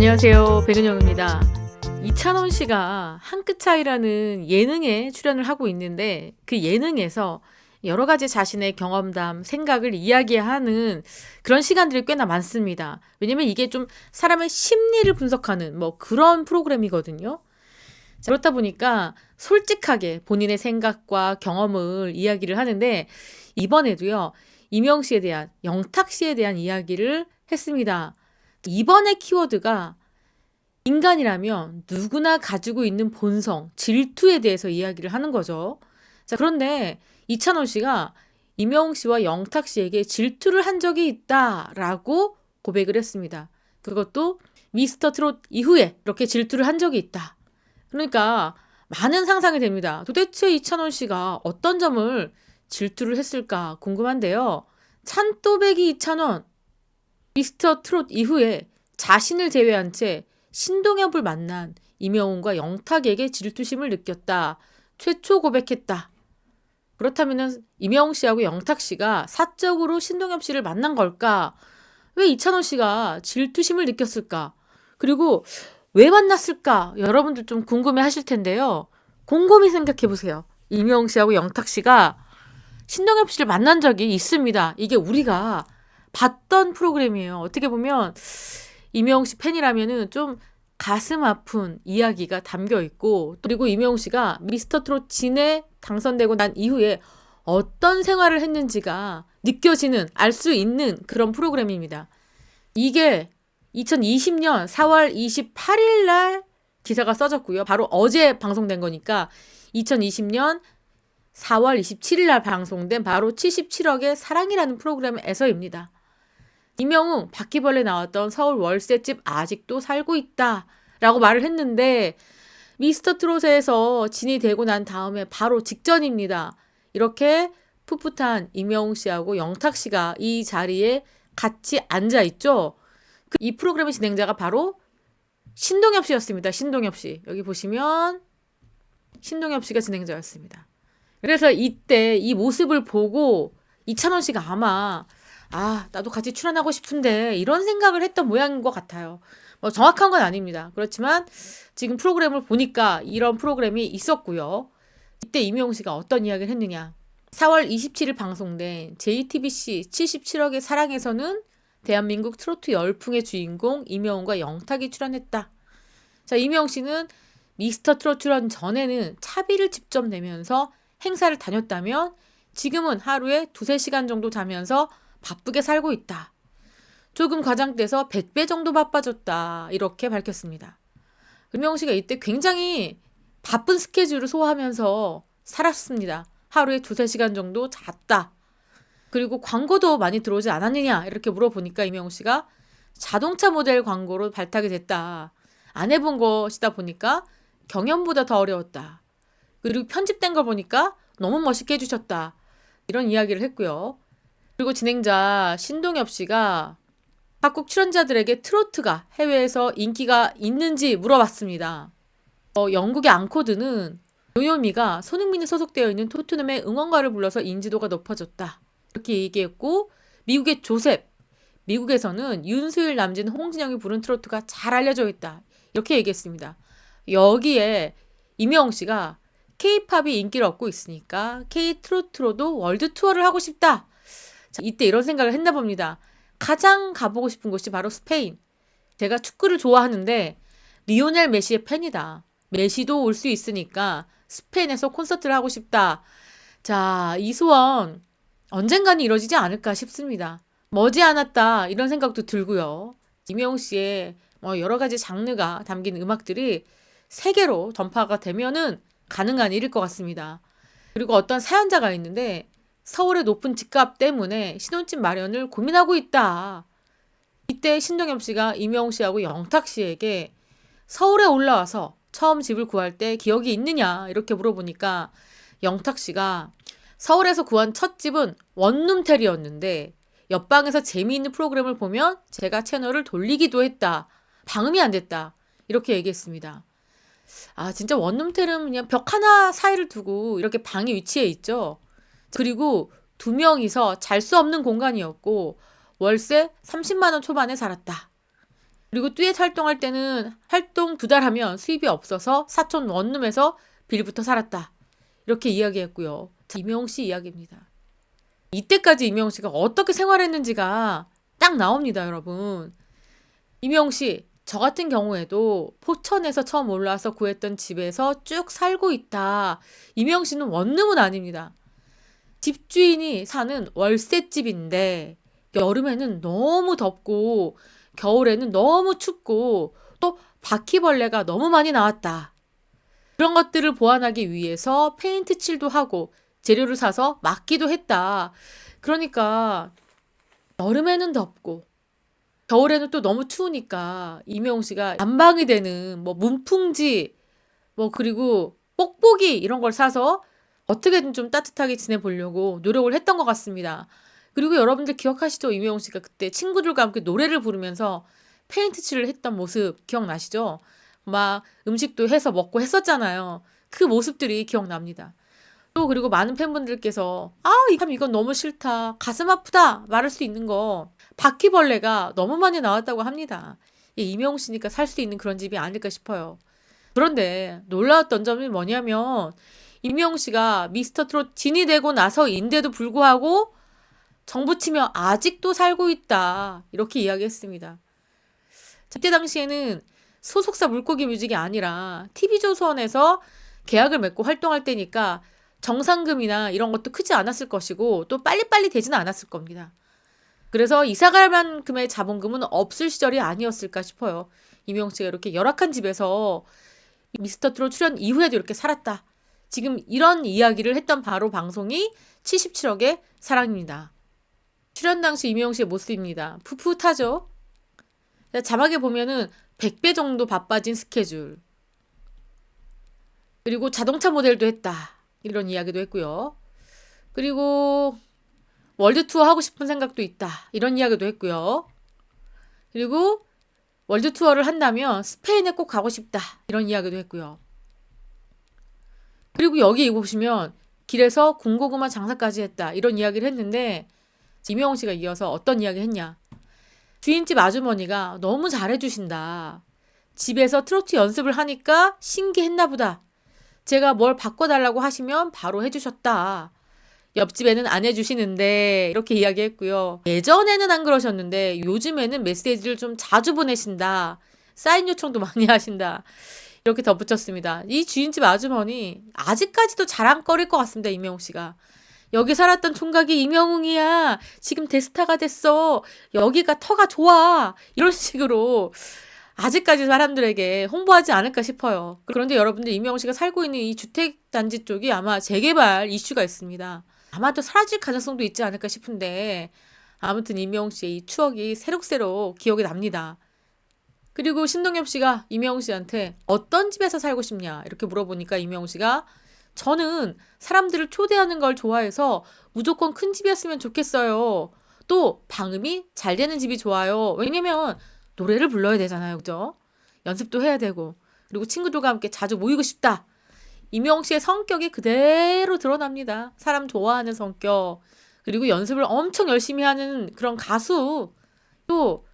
안녕하세요. 백은영입니다. 이찬원 씨가 한 끗 차이라는 예능에 출연을 하고 있는데 그 예능에서 여러 가지 자신의 경험담, 생각을 이야기하는 그런 시간들이 꽤나 많습니다. 왜냐면 이게 좀 사람의 심리를 분석하는 그런 프로그램이거든요. 자, 그렇다 보니까 솔직하게 본인의 생각과 경험을 이야기를 하는데 이번에도요. 이명 씨에 대한, 영탁 씨에 대한 이야기를 했습니다. 이번의 키워드가 인간이라면 누구나 가지고 있는 본성, 질투에 대해서 이야기를 하는 거죠. 자, 그런데 이찬원 씨가 이명 씨와 영탁 씨에게 질투를 한 적이 있다라고 고백을 했습니다. 그것도 미스터 트롯 이후에 이렇게 질투를 한 적이 있다. 그러니까 많은 상상이 됩니다. 도대체 이찬원 씨가 어떤 점을 질투를 했을까 궁금한데요. 찬또배기 이찬원, 미스터 트롯 이후에 자신을 제외한 채 신동엽을 만난 임영웅과 영탁에게 질투심을 느꼈다. 최초 고백했다. 그렇다면 임영웅 씨하고 영탁 씨가 사적으로 신동엽 씨를 만난 걸까? 왜 이찬원 씨가 질투심을 느꼈을까? 그리고 왜 만났을까? 여러분들 좀 궁금해 하실 텐데요. 곰곰이 생각해 보세요. 임영웅 씨하고 영탁 씨가 신동엽 씨를 만난 적이 있습니다. 이게 우리가 봤던 프로그램이에요. 어떻게 보면 임영웅 씨 팬이라면은 좀 가슴 아픈 이야기가 담겨 있고, 그리고 임영웅 씨가 미스터 트롯 진에 당선되고 난 이후에 어떤 생활을 했는지가 느껴지는, 알 수 있는 그런 프로그램입니다. 이게 2020년 4월 28일 날 기사가 써졌고요. 바로 어제 방송된 거니까 2020년 4월 27일 날 방송된 바로 77억의 사랑이라는 프로그램에서입니다. 임영웅 바퀴벌레 나왔던 서울 월세집 아직도 살고 있다 라고 말을 했는데 미스터 트롯에서 진이 되고 난 다음에 바로 직전입니다. 이렇게 풋풋한 임영웅 씨하고 영탁 씨가 이 자리에 같이 앉아 있죠. 이 프로그램의 진행자가 바로 신동엽 씨였습니다. 신동엽 씨. 여기 보시면 신동엽 씨가 진행자였습니다. 그래서 이때 이 모습을 보고 이찬원 씨가 아마 나도 같이 출연하고 싶은데 이런 생각을 했던 모양인 것 같아요. 정확한 건 아닙니다. 그렇지만 지금 프로그램을 보니까 이런 프로그램이 있었고요. 이때 임영웅 씨가 어떤 이야기를 했느냐. 4월 27일 방송된 JTBC 77억의 사랑에서는 대한민국 트로트 열풍의 주인공 임영웅과 영탁이 출연했다. 자, 임영웅 씨는 미스터 트롯 출연 전에는 차비를 직접 내면서 행사를 다녔다면 지금은 하루에 2-3시간 정도 자면서 바쁘게 살고 있다. 조금 과장돼서 100배 정도 바빠졌다. 이렇게 밝혔습니다. 임영웅 씨가 이때 굉장히 바쁜 스케줄을 소화하면서 살았습니다. 하루에 2-3시간 정도 잤다. 그리고 광고도 많이 들어오지 않았느냐 이렇게 물어보니까 임영웅 씨가 자동차 모델 광고로 발탁이 됐다. 안 해본 것이다 보니까 경연보다 더 어려웠다. 그리고 편집된 걸 보니까 너무 멋있게 해주셨다. 이런 이야기를 했고요. 그리고 진행자 신동엽 씨가 각국 출연자들에게 트로트가 해외에서 인기가 있는지 물어봤습니다. 영국의 앙코드는 요요미가 손흥민이 소속되어 있는 토트넘의 응원가를 불러서 인지도가 높아졌다. 이렇게 얘기했고, 미국의 조셉, 미국에서는 윤수일, 남진, 홍진영이 부른 트로트가 잘 알려져 있다. 이렇게 얘기했습니다. 여기에 임영웅 씨가 K-팝이 인기를 얻고 있으니까 K-트로트로도 월드 투어를 하고 싶다. 자, 이때 이런 생각을 했나 봅니다. 가장 가보고 싶은 곳이 바로 스페인. 제가 축구를 좋아하는데 리오넬 메시의 팬이다. 메시도 올 수 있으니까 스페인에서 콘서트를 하고 싶다. 자, 이 소원 언젠가는 이루어지지 않을까 싶습니다. 머지않았다 이런 생각도 들고요. 임영웅 씨의 여러 가지 장르가 담긴 음악들이 세계로 전파가 되면은 가능한 일일 것 같습니다. 그리고 어떤 사연자가 있는데 서울의 높은 집값 때문에 신혼집 마련을 고민하고 있다. 이때 신동엽 씨가 임영웅 씨하고 영탁 씨에게 서울에 올라와서 처음 집을 구할 때 기억이 있느냐 이렇게 물어보니까 영탁 씨가 서울에서 구한 첫 집은 원룸텔이었는데 옆방에서 재미있는 프로그램을 보면 제가 채널을 돌리기도 했다. 방음이 안 됐다. 이렇게 얘기했습니다. 진짜 원룸텔은 그냥 벽 하나 사이를 두고 이렇게 방이 위치해 있죠. 그리고 2명이서 잘 수 없는 공간이었고 월세 30만 원 초반에 살았다. 그리고 듀엣 활동할 때는 활동 2달 하면 수입이 없어서 사촌 원룸에서 빌부터 살았다. 이렇게 이야기했고요. 자, 이명웅 씨 이야기입니다. 이때까지 이명웅 씨가 어떻게 생활했는지가 딱 나옵니다, 여러분. 이명웅 씨, 저 같은 경우에도 포천에서 처음 올라와서 구했던 집에서 쭉 살고 있다. 이명웅 씨는 원룸은 아닙니다. 집주인이 사는 월세집인데 여름에는 너무 덥고 겨울에는 너무 춥고 또 바퀴벌레가 너무 많이 나왔다. 그런 것들을 보완하기 위해서 페인트 칠도 하고 재료를 사서 막기도 했다. 그러니까 여름에는 덥고 겨울에는 또 너무 추우니까 이명웅 씨가 난방이 되는 뭐 문풍지 뭐 그리고 뽁뽁이 이런 걸 사서 어떻게든 좀 따뜻하게 지내보려고 노력을 했던 것 같습니다. 그리고 여러분들 기억하시죠? 이명웅 씨가 그때 친구들과 함께 노래를 부르면서 페인트 칠을 했던 모습 기억나시죠? 막 음식도 해서 먹고 했었잖아요. 그 모습들이 기억납니다. 또 그리고 많은 팬분들께서 이건 너무 싫다. 가슴 아프다. 말할 수 있는 거. 바퀴벌레가 너무 많이 나왔다고 합니다. 이명웅 씨니까 살 수 있는 그런 집이 아닐까 싶어요. 그런데 놀라웠던 점이 뭐냐면 이명웅 씨가 미스터트롯 진이 되고 나서인데도 불구하고 정부 치며 아직도 살고 있다. 이렇게 이야기했습니다. 그때 당시에는 소속사 물고기 뮤직이 아니라 TV조선에서 계약을 맺고 활동할 때니까 정상금이나 이런 것도 크지 않았을 것이고 또 빨리빨리 되지는 않았을 겁니다. 그래서 이사갈 만큼의 자본금은 없을 시절이 아니었을까 싶어요. 이명웅 씨가 이렇게 열악한 집에서 미스터트롯 출연 이후에도 이렇게 살았다. 지금 이런 이야기를 했던 바로 방송이 77억의 사랑입니다. 출연 당시 이명웅 씨의 모습입니다. 풋풋하죠? 자막에 보면은 100배 정도 바빠진 스케줄. 그리고 자동차 모델도 했다. 이런 이야기도 했고요. 그리고 월드 투어 하고 싶은 생각도 있다. 이런 이야기도 했고요. 그리고 월드 투어를 한다면 스페인에 꼭 가고 싶다. 이런 이야기도 했고요. 그리고 여기 보시면 길에서 군고구마 장사까지 했다. 이런 이야기를 했는데 이명웅 씨가 이어서 어떤 이야기 했냐. 주인집 아주머니가 너무 잘해주신다. 집에서 트로트 연습을 하니까 신기했나 보다. 제가 뭘 바꿔달라고 하시면 바로 해주셨다. 옆집에는 안 해주시는데 이렇게 이야기했고요. 예전에는 안 그러셨는데 요즘에는 메시지를 좀 자주 보내신다. 사인 요청도 많이 하신다. 이렇게 덧붙였습니다. 이 주인집 아주머니 아직까지도 자랑거릴 것 같습니다. 이명웅 씨가. 여기 살았던 총각이 이명웅이야. 지금 대스타가 됐어. 여기가 터가 좋아. 이런 식으로 아직까지 사람들에게 홍보하지 않을까 싶어요. 그런데 여러분들 이명웅 씨가 살고 있는 이 주택단지 쪽이 아마 재개발 이슈가 있습니다. 아마 또 사라질 가능성도 있지 않을까 싶은데 아무튼 이명웅 씨의 이 추억이 새록새록 기억이 납니다. 그리고 신동엽 씨가 이명웅 씨한테 어떤 집에서 살고 싶냐 이렇게 물어보니까 이명웅 씨가 저는 사람들을 초대하는 걸 좋아해서 무조건 큰 집이었으면 좋겠어요. 또 방음이 잘 되는 집이 좋아요. 왜냐면 노래를 불러야 되잖아요. 그죠? 연습도 해야 되고 그리고 친구들과 함께 자주 모이고 싶다. 이명웅 씨의 성격이 그대로 드러납니다. 사람 좋아하는 성격 그리고 연습을 엄청 열심히 하는 그런 가수 또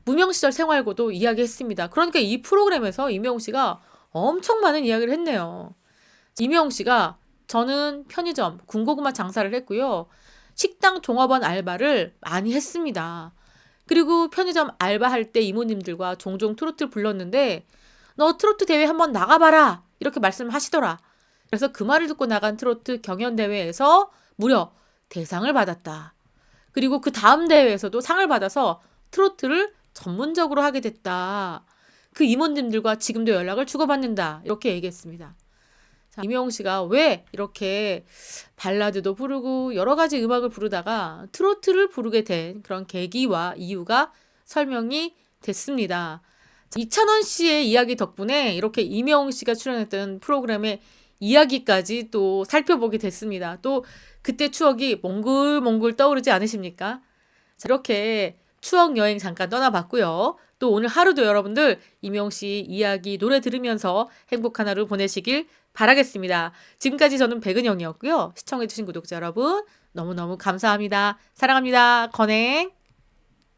무명 시절 생활고도 이야기했습니다. 그러니까 이 프로그램에서 이명웅 씨가 엄청 많은 이야기를 했네요. 이명웅 씨가 저는 편의점 군고구마 장사를 했고요. 식당 종업원 알바를 많이 했습니다. 그리고 편의점 알바할 때 이모님들과 종종 트로트를 불렀는데 너 트로트 대회 한번 나가봐라 이렇게 말씀하시더라. 그래서 그 말을 듣고 나간 트로트 경연대회에서 무려 대상을 받았다. 그리고 그 다음 대회에서도 상을 받아서 트로트를 전문적으로 하게 됐다. 그 이모님들과 지금도 연락을 주고받는다. 이렇게 얘기했습니다. 자, 이명웅 씨가 왜 이렇게 발라드도 부르고 여러 가지 음악을 부르다가 트로트를 부르게 된 그런 계기와 이유가 설명이 됐습니다. 이찬원 씨의 이야기 덕분에 이렇게 이명웅 씨가 출연했던 프로그램의 이야기까지 또 살펴보게 됐습니다. 또 그때 추억이 몽글몽글 떠오르지 않으십니까? 자, 이렇게 추억 여행 잠깐 떠나봤고요. 또 오늘 하루도 여러분들 이명웅 씨 이야기 노래 들으면서 행복한 하루 보내시길 바라겠습니다. 지금까지 저는 백은영이었고요. 시청해주신 구독자 여러분 너무너무 감사합니다. 사랑합니다. 건행.